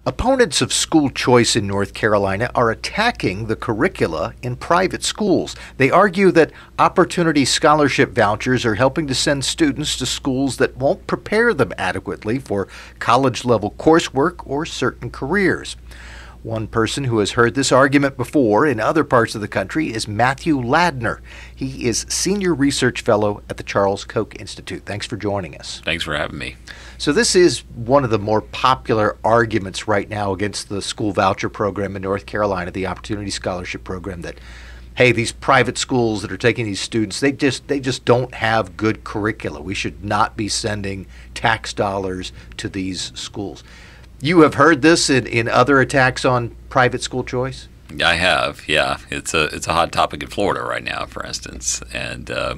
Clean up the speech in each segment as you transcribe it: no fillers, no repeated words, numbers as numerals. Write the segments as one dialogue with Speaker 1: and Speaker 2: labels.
Speaker 1: Opponents of school choice in North Carolina are attacking the curricula in private schools. They argue that opportunity scholarship vouchers are helping to send students to schools that won't prepare them adequately for college-level coursework or certain careers. One person who has heard this argument before in other parts of the country is Matthew Ladner. He is Senior Research Fellow at the Charles Koch Institute. Thanks for joining us.
Speaker 2: Thanks for having me.
Speaker 1: So this is one of the more popular arguments right now against the school voucher program in North Carolina, the Opportunity Scholarship Program, that, hey, these private schools that are taking these students, they just don't have good curricula. We should not be sending tax dollars to these schools. You have heard this in other attacks on private school choice?
Speaker 2: I have, yeah. It's a hot topic in Florida right now, for instance. And, I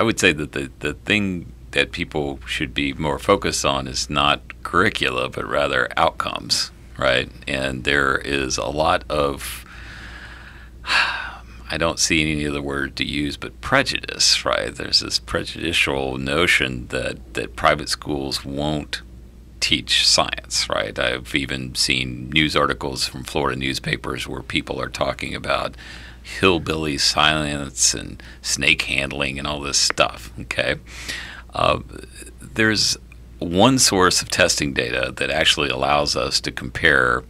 Speaker 2: would say that the thing that people should be more focused on is not curricula, but rather outcomes, right? And there is a lot of, I don't see any other word to use, but prejudice, right? There's this prejudicial notion that private schools won't teach science, right? I've even seen news articles from Florida newspapers where people are talking about hillbilly science and snake handling and all this stuff, okay? There's one source of testing data that actually allows us to compare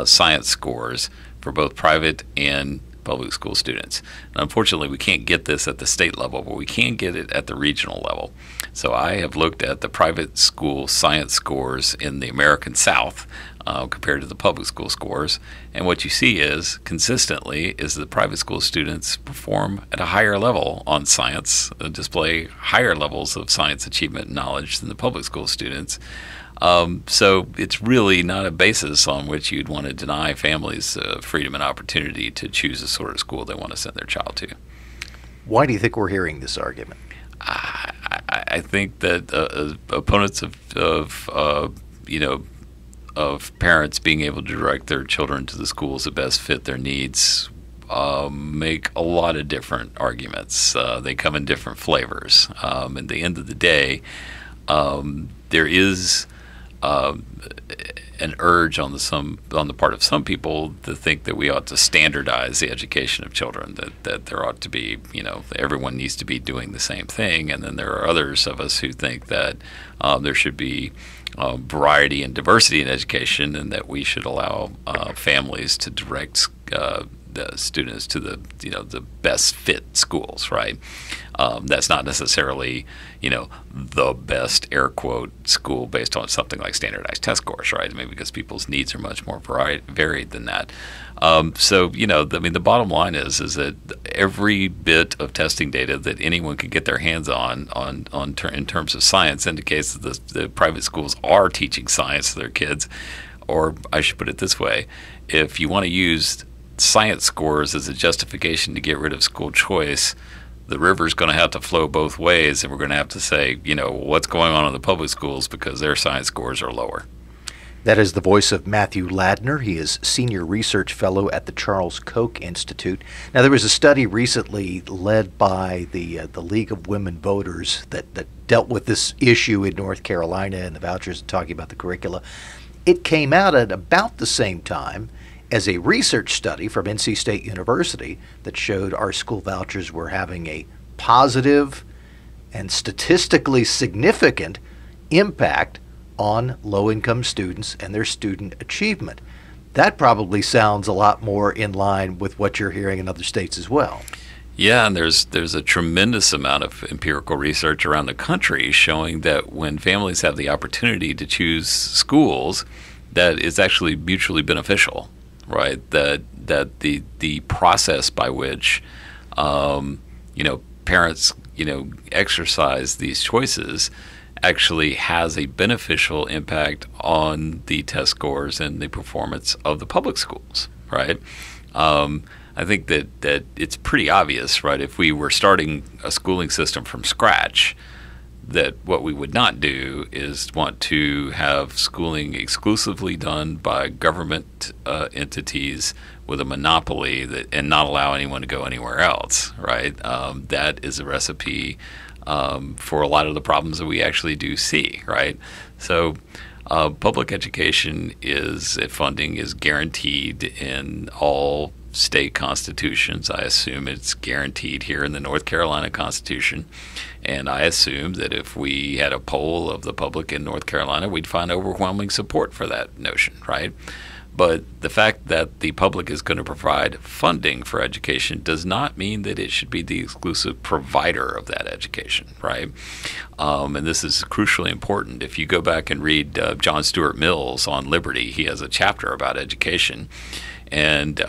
Speaker 2: science scores for both private and public school students. And unfortunately, we can't get this at the state level, but we can get it at the regional level. So I have looked at the private school science scores in the American South compared to the public school scores. And what you see is, consistently, is that private school students perform at a higher level on science, display higher levels of science achievement and knowledge than the public school students. So it's really not a basis on which you'd want to deny families freedom and opportunity to choose the sort of school they want to send their child to.
Speaker 1: Why do you think we're hearing this argument?
Speaker 2: I think that opponents of parents being able to direct their children to the schools that best fit their needs make a lot of different arguments. They come in different flavors. At the end of the day, there is an urge on the part of some people to think that we ought to standardize the education of children, that there ought to be, everyone needs to be doing the same thing. And then there are others of us who think that there should be variety and diversity in education, and that we should allow families to direct the students to the best fit schools, right? That's not necessarily the best air quote school based on something like standardized test scores, right? I mean, because people's needs are much more varied than that. The bottom line is that every bit of testing data that anyone can get their hands on in terms of science indicates that the private schools are teaching science to their kids. Or I should put it this way: if you want to use science scores as a justification to get rid of school choice, the river's going to have to flow both ways, and we're going to have to say, what's going on in the public schools because their science scores are lower.
Speaker 1: That is the voice of Matthew Ladner. He is Senior Research Fellow at the Charles Koch Institute. Now, there was a study recently led by the League of Women Voters that dealt with this issue in North Carolina and the vouchers, talking about the curricula. It came out at about the same time as a research study from NC State University that showed our school vouchers were having a positive and statistically significant impact on low-income students and their student achievement. That probably sounds a lot more in line with what you're hearing in other states as well.
Speaker 2: Yeah, and there's a tremendous amount of empirical research around the country showing that when families have the opportunity to choose schools, that it's actually mutually beneficial. Right, that the process by which parents exercise these choices actually has a beneficial impact on the test scores and the performance of the public schools. Right, I think that it's pretty obvious. Right, if we were starting a schooling system from scratch, that what we would not do is want to have schooling exclusively done by government entities with a monopoly and not allow anyone to go anywhere else, right? That is a recipe for a lot of the problems that we actually do see, right? So Public education funding is guaranteed in all state constitutions. I assume it's guaranteed here in the North Carolina Constitution. And I assume that if we had a poll of the public in North Carolina, we'd find overwhelming support for that notion, right? But the fact that the public is going to provide funding for education does not mean that it should be the exclusive provider of that education, right? And this is crucially important. If you go back and read John Stuart Mill's on Liberty, he has a chapter about education, and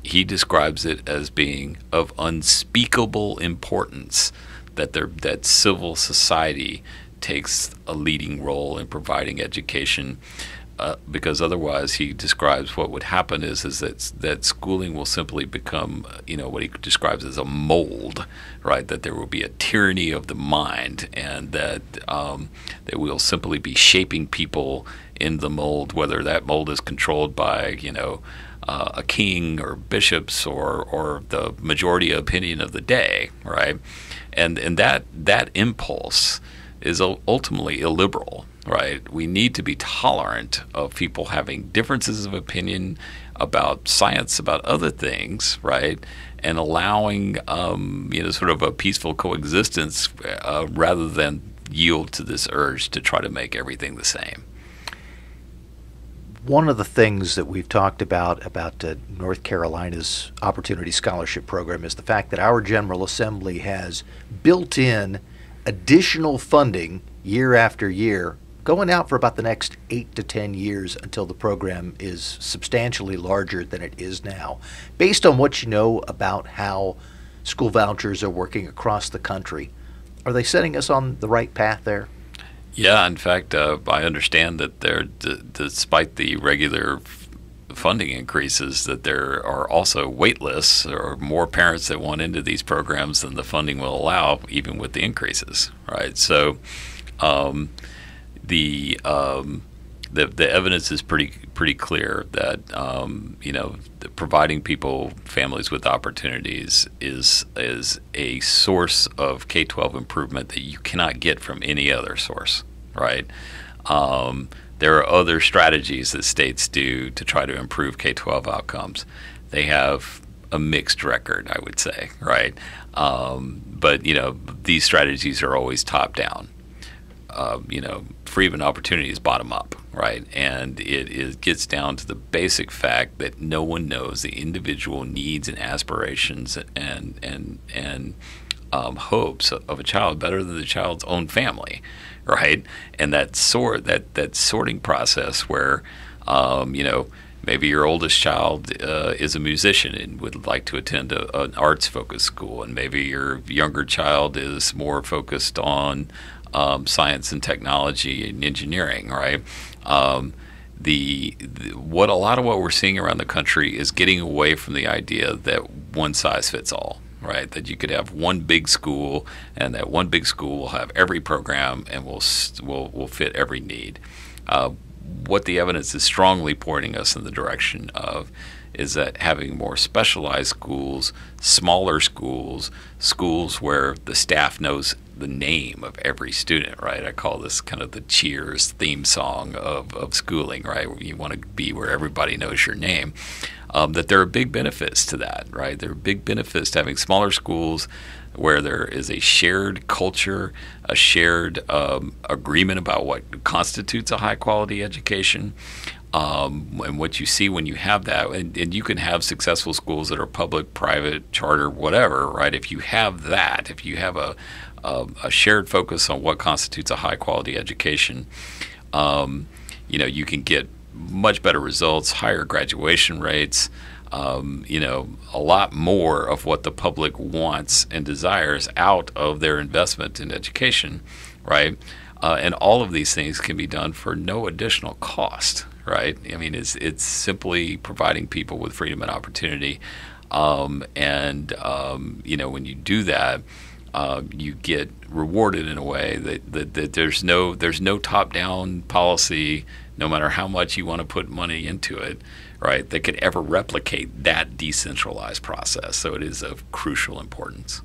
Speaker 2: he describes it as being of unspeakable importance that civil society takes a leading role in providing education. Because otherwise, he describes what would happen is that schooling will simply become, what he describes as a mold, right? That there will be a tyranny of the mind, and that we'll simply be shaping people in the mold, whether that mold is controlled by, a king or bishops or the majority opinion of the day, right? And that impulse is ultimately illiberal. Right, we need to be tolerant of people having differences of opinion about science, about other things, right, and allowing sort of a peaceful coexistence rather than yield to this urge to try to make everything the same.
Speaker 1: One of the things that we've talked about North Carolina's Opportunity Scholarship Program is the fact that our General Assembly has built in additional funding year after year, going out for about the next 8 to 10 years until the program is substantially larger than it is now. Based on what you know about how school vouchers are working across the country, are they setting us on the right path there?
Speaker 2: Yeah, in fact, I understand that despite the regular funding increases, that there are also wait lists or more parents that want into these programs than the funding will allow, even with the increases, right? So the evidence is pretty clear that providing families with opportunities is a source of K-12 improvement that you cannot get from any other source, right? There are other strategies that states do to try to improve K-12 outcomes. They have a mixed record, I would say, right? But these strategies are always top down. Free and opportunity is bottom up, right? And it gets down to the basic fact that no one knows the individual needs and aspirations and hopes of a child better than the child's own family, right? And that sorting process where, maybe your oldest child is a musician and would like to attend an arts-focused school, and maybe your younger child is more focused on science and technology and engineering, right? A lot of what we're seeing around the country is getting away from the idea that one size fits all, right? That you could have one big school, and that one big school will have every program and will fit every need. What the evidence is strongly pointing us in the direction of is that having more specialized schools, smaller schools, schools where the staff knows the name of every student, right? I call this kind of the Cheers theme song of schooling, right? You want to be where everybody knows your name. That there are big benefits to that, right? There are big benefits to having smaller schools where there is a shared culture, a shared agreement about what constitutes a high-quality education. And what you see when you have that, and you can have successful schools that are public, private, charter, whatever, right? If you have that, if you have a shared focus on what constitutes a high-quality education, you can get much better results, higher graduation rates, a lot more of what the public wants and desires out of their investment in education, right? And all of these things can be done for no additional cost, right? I mean, it's simply providing people with freedom and opportunity, when you do that, you get rewarded in a way that there's no top-down policy, no matter how much you want to put money into it, right, that could ever replicate that decentralized process. So it is of crucial importance.